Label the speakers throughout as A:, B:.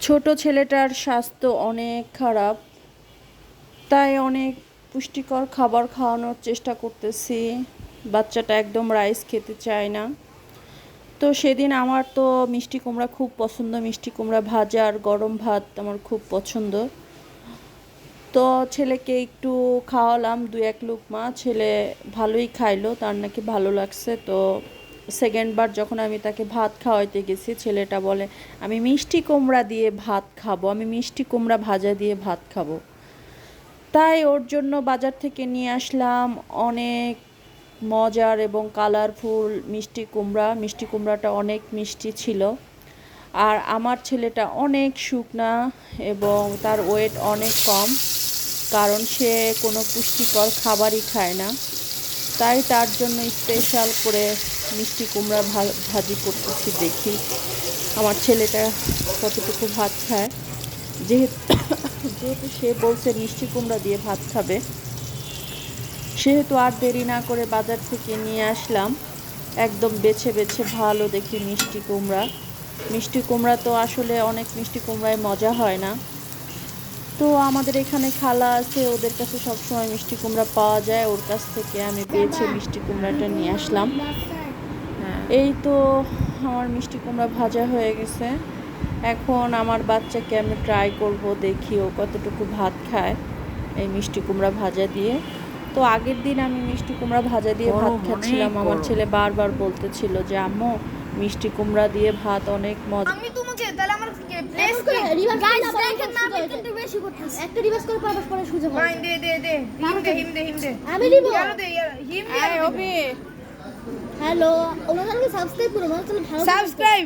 A: ছোট ছেলেটার স্বাস্থ্য অনেক খারাপ, তাই অনেক পুষ্টিকর খাবার খাওয়ানোর চেষ্টা করতেছি। বাচ্চাটা একদম রাইস খেতে চায় না। তো সেদিন আমার তো মিষ্টি কুমড়া খুব পছন্দ, মিষ্টি কুমড়া ভাজা আর গরম ভাত আমার খুব পছন্দ। তো ছেলেকে একটু খাওয়ালাম 2-1 লুকমা, ছেলে ভালোই খাইলো, তার নাকি ভালো লাগছে। তো সেকেন্ড বার যখন আমি তাকে ভাত খাওয়াইতে গেছি, ছেলেটা বলে আমি মিষ্টি কুমড়া দিয়ে ভাত খাবো, আমি মিষ্টি কুমড়া ভাজা দিয়ে ভাত খাবো। তাই ওর জন্য বাজার থেকে নিয়ে আসলাম অনেক মজার এবং কালারফুল মিষ্টি কুমড়া। মিষ্টি কুমড়াটা অনেক মিষ্টি ছিল। আর আমার ছেলেটা অনেক শুকনা এবং তার ওয়েট অনেক কম, কারণ সে কোনো পুষ্টিকর খাবারই খায় না। তাই তার জন্য স্পেশাল করে মিষ্টি কুমড়া ভাজি করতেছি, দেখি আমার ছেলেটা কতটুকু ভাত খায়। যেহেতু যেহেতু সে বলছে মিষ্টি কুমড়া দিয়ে ভাত খাবে, সেহেতু আর দেরি না করে বাজার থেকে নিয়ে আসলাম একদম বেছে বেছে ভালো দেখি মিষ্টি কুমড়া। মিষ্টি কুমড়া তো আসলে অনেক মিষ্টি কুমড়ায় মজা হয় না। তো আমাদের এখানে খালা আছে, ওদের কাছে সবসময় মিষ্টি কুমড়া পাওয়া যায়, ওর কাছ থেকে আমি পেয়েছি মিষ্টি কুমড়াটা নিয়ে আসলাম। এই তো আমার মিষ্টি কুমড়া ভাজা হয়ে গেছে। এখন আমার বাচ্চাকে আমি ট্রাই করব, দেখি ও কতটুকু ভাত খায় এই মিষ্টি কুমড়া ভাজা দিয়ে। তো আগের দিন আমি মিষ্টি কুমড়া ভাজা দিয়ে ভাত খাচ্ছিলাম, আমার ছেলে বারবার বলতেছিল যে আম্মু মিষ্টি কুমড়া দিয়ে ভাত অনেক মজা।
B: আমি তোমাকে তাহলে আমার প্লেস গাইস দেখেন না, আমি কিন্তু বেশি করতেছি। একটা রিভার্স করে পারপাস পরে সুযোগ হবে। মাইন্ড দে হিম দে আমি দিব দে হিম দে ওবি। হ্যালো, ওনাকে সাবস্ক্রাইব করো, মানে তাহলে ভালো সাবস্ক্রাইব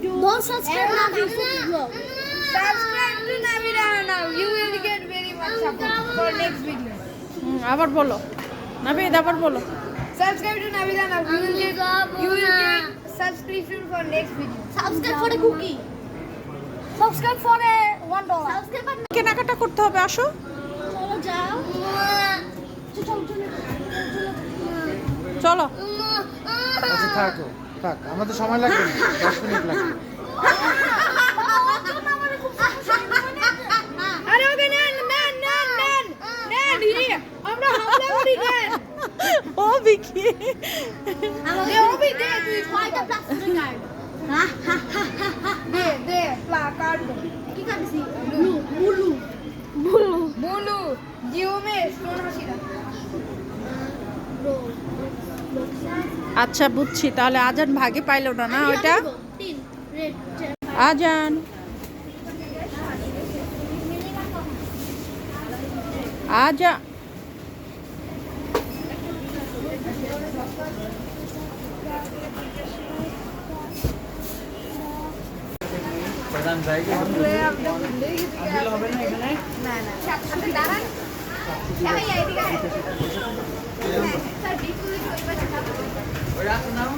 B: টু ডোন্ট সাবস্ক্রাইব না blog subscribe to Nabira now, you will get very much support for next video.
A: আবার বলো নাবিদ, আবার বলো।
B: Subscribe to Navida now. You will get subscription for next video. Subscribe for a cookie. Subscribe for a $1. Subscribe for
A: কেনাকাটা করতে হবে, আসো।
B: চলো যাও।
A: চলো।
C: আচ্ছা থাকো, থাক, আমাদের সময় লাগবে না, 10 মিনিট লাগবে।
B: আরে ওকে নেন হিরে, আমরা হামলা করি নেন।
A: ও বিকি
B: দে ওবি দে, তুই ছয়টা প্লাস্টিক কার্ড। দে প্লাকার্ড কি কাটছি? Blue জিওমে stone হাসিরা।
A: আচ্ছা বুঝছি, তাহলে আজান ভাগে পাইলো না, না ওইটা
B: 3 রেড
A: আজান আজা।
C: প্রধান জায়গা
B: হবে না এখানে, না সাথে দাঁড়ান। এই এইদিকে স্যার বিপুল কইবা না।
C: ওই রাখ নাও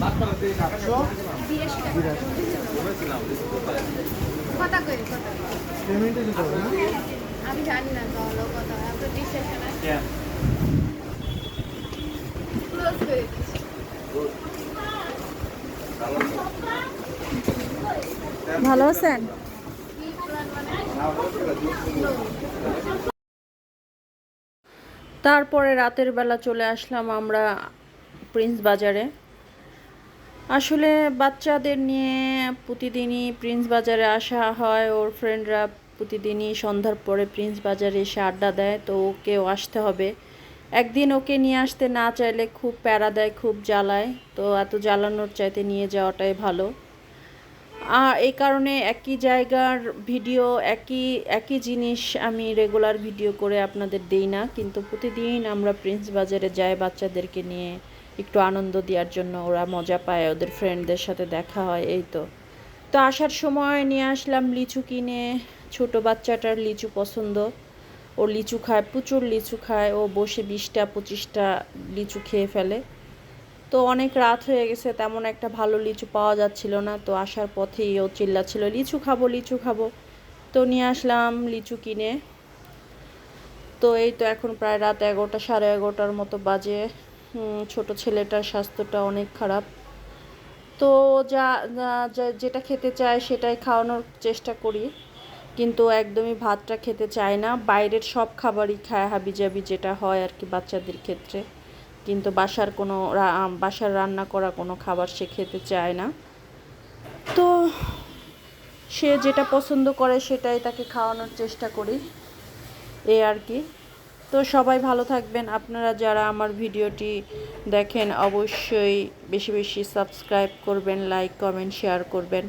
C: বাদ করে দে 782
B: কথা কই কথা
C: পেমেন্টে দিতে হবে না?
B: আমি জানি না তাহলে কথা আমরা ডিসকাশন আছে ক্লোজ করে দিচ্ছি।
A: ভালো আছেন? তারপরে রাতের বেলা চলে আসলাম আমরা প্রিন্স বাজারে। আসলে বাচ্চাদের নিয়ে প্রতিদিনই প্রিন্স বাজারে আসা হয়, ওর ফ্রেন্ডরা প্রতিদিনই সন্ধ্যার পরে প্রিন্স বাজারে এসে আড্ডা দেয়, তো ওকেও আসতে হবে। একদিন ওকে নিয়ে আসতে না চাইলে খুব প্যারা দেয়, খুব জ্বালায়, তো এত জ্বালানোর চাইতে নিয়ে যাওয়াটাই ভালো। আর এই কারণে একই জায়গার ভিডিও, একই জিনিস আমি রেগুলার ভিডিও করে আপনাদের দেই না, কিন্তু প্রতিদিন আমরা প্রিন্স বাজারে যাই বাচ্চাদেরকে নিয়ে একটু আনন্দ দেওয়ার জন্য, ওরা মজা পায়, ওদের ফ্রেন্ডদের সাথে দেখা হয়। এই তো তো আসার সময় নিয়ে আসলাম লিচু কিনে। ছোট বাচ্চাটার লিচু পছন্দ, ও লিচু খায়, প্রচুর লিচু খায়, ও বসে 20টা-25টা লিচু খেয়ে ফেলে। তো অনেক রাত হয়ে গেছে, তেমন একটা ভালো লিচু পাওয়া যাচ্ছিল না, তো আসার পথেই ও চিল্লাচ্ছিল লিচু খাবো লিচু খাবো। তো নিয়ে আসলাম লিচু কিনে। তো এই তো এখন প্রায় রাত 11টা, সাড়ে 11টার মতো বাজে। ছোট ছেলেটার স্বাস্থ্যটা অনেক খারাপ। তো তো যেটা খেতে চায় সেটাই খাওয়ানোর চেষ্টা করি, কিন্তু একদমই ভাতটা খেতে চায় না। বাইরের সব খাবারই খায় হাবিজাবি, যেটা হয় আর কি বাচ্চাদের ক্ষেত্রে, কিন্তু বাসার রান্না করা কোনো খাবার সে খেতে চায় না। তো সে যেটা পছন্দ করে সেটাই তাকে খাওয়ানোর চেষ্টা করি, এই আর কি। তো সবাই ভালো থাকবেন। আপনারা যারা আমার ভিডিওটি দেখেন অবশ্যই বেশি বেশি সাবস্ক্রাইব করবেন, লাইক কমেন্ট শেয়ার করবেন।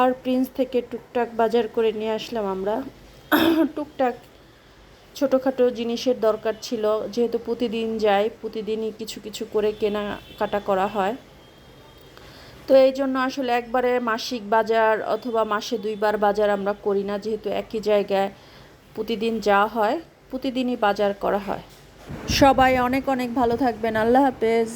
A: আর প্রিন্স থেকে টুকটাক বাজার করে নিয়ে আসলাম আমরা। টুকটাক ছোটোখাটো জিনিসের দরকার ছিল, যেহেতু প্রতিদিন যাই, প্রতিদিনই কিছু কিছু করে কেনাকাটা করা হয়। তো এই জন্য আসলে একবারে মাসিক বাজার অথবা মাসে 2বার বাজার আমরা করি না, যেহেতু একই জায়গায় প্রতিদিন যাওয়া হয়, প্রতিদিনই বাজার করা হয়। সবাই অনেক অনেক ভালো থাকবেন। আল্লাহ হাফেজ।